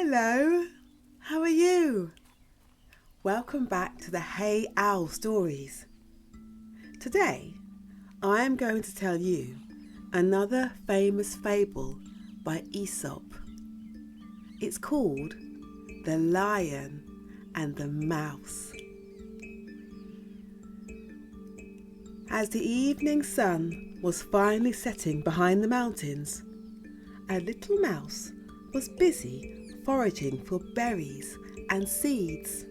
Hello, how are you? Welcome back to the Hey Owl Stories. Today, I am going to tell you another famous fable by Aesop. It's called The Lion and the Mouse. As the evening sun was finally setting behind the mountains, a little mouse was busy foraging for berries and seeds.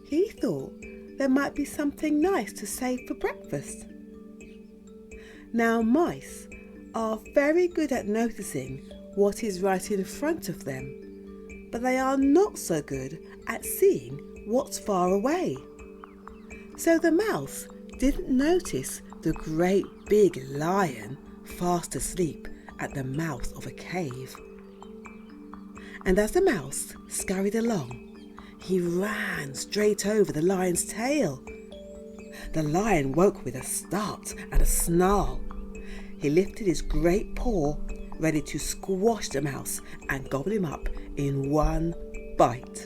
He thought there might be something nice to save for breakfast. Now mice are very good at noticing what is right in front of them, but they are not so good at seeing what's far away. So the mouse didn't notice the great big lion fast asleep at the mouth of a cave. And as the mouse scurried along, he ran straight over the lion's tail. The lion woke with a start and a snarl. He lifted his great paw, ready to squash the mouse and gobble him up in one bite.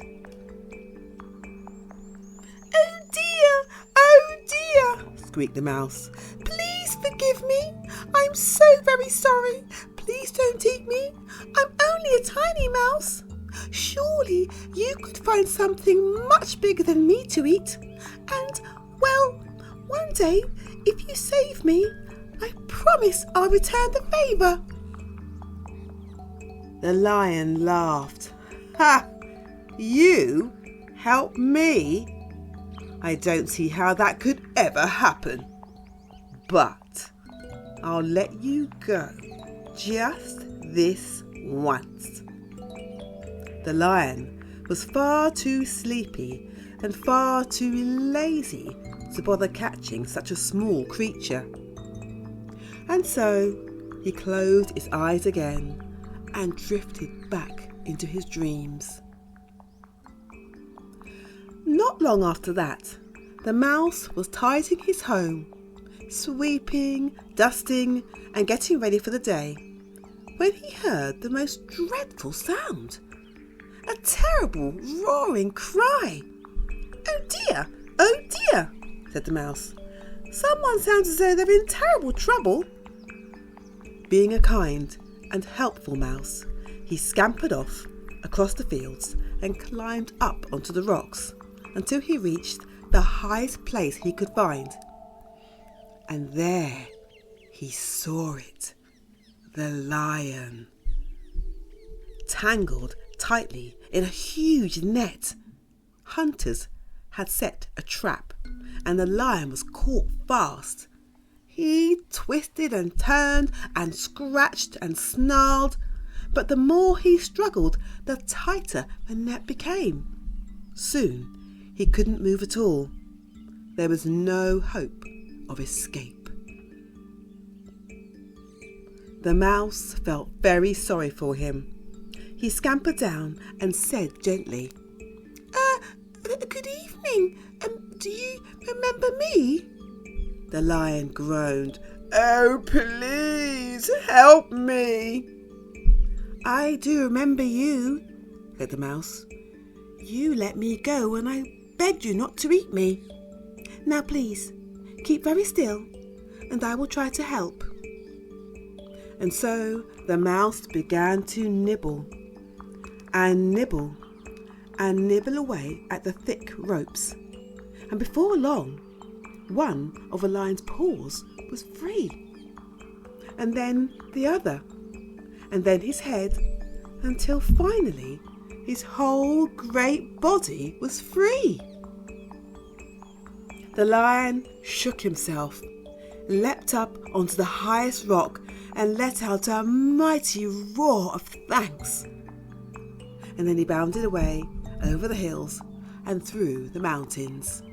Oh dear, squeaked the mouse. Please forgive me. I'm so very sorry. Please don't eat me. I'm only a tiny mouse. Surely you could find something much bigger than me to eat. And, well, one day, if you save me, I promise I'll return the favour. The lion laughed. Ha! You help me? I don't see how that could ever happen. But I'll let you go just this once. The lion was far too sleepy and far too lazy to bother catching such a small creature. And so he closed his eyes again and drifted back into his dreams. Not long after that, the mouse was tidying his home, sweeping, dusting, and getting ready for the day, when he heard the most dreadful sound. A terrible roaring cry. Oh dear, said the mouse. Someone sounds as though they're in terrible trouble. Being a kind and helpful mouse, he scampered off across the fields and climbed up onto the rocks until he reached the highest place he could find. And there he saw it, the lion, tangled tightly in a huge net. Hunters had set a trap, and the lion was caught fast. He twisted and turned and scratched and snarled, but the more he struggled, the tighter the net became. Soon he couldn't move at all. There was no hope of escape. The mouse felt very sorry for him. He scampered down and said gently, Good evening. Do you remember me? The lion groaned. Oh, please help me. I do remember you, said the mouse. You let me go when I begged you not to eat me. Now please, keep very still, and I will try to help. And so the mouse began to nibble and nibble and nibble away at the thick ropes. And before long, one of the lion's paws was free. And then the other, and then his head, until finally his whole great body was free. The lion shook himself, leapt up onto the highest rock, and let out a mighty roar of thanks. And then he bounded away over the hills and through the mountains.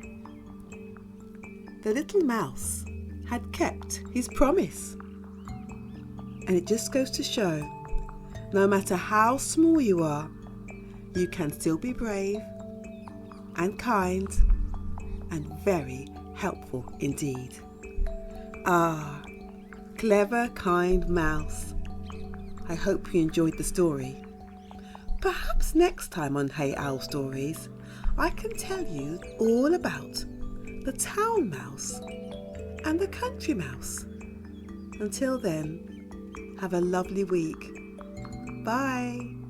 The little mouse had kept his promise. And it just goes to show, no matter how small you are, you can still be brave and kind and very helpful indeed. Ah, clever, kind mouse. I hope you enjoyed the story. Perhaps next time on Hey Owl Stories, I can tell you all about the town mouse and the country mouse. Until then, have a lovely week. Bye.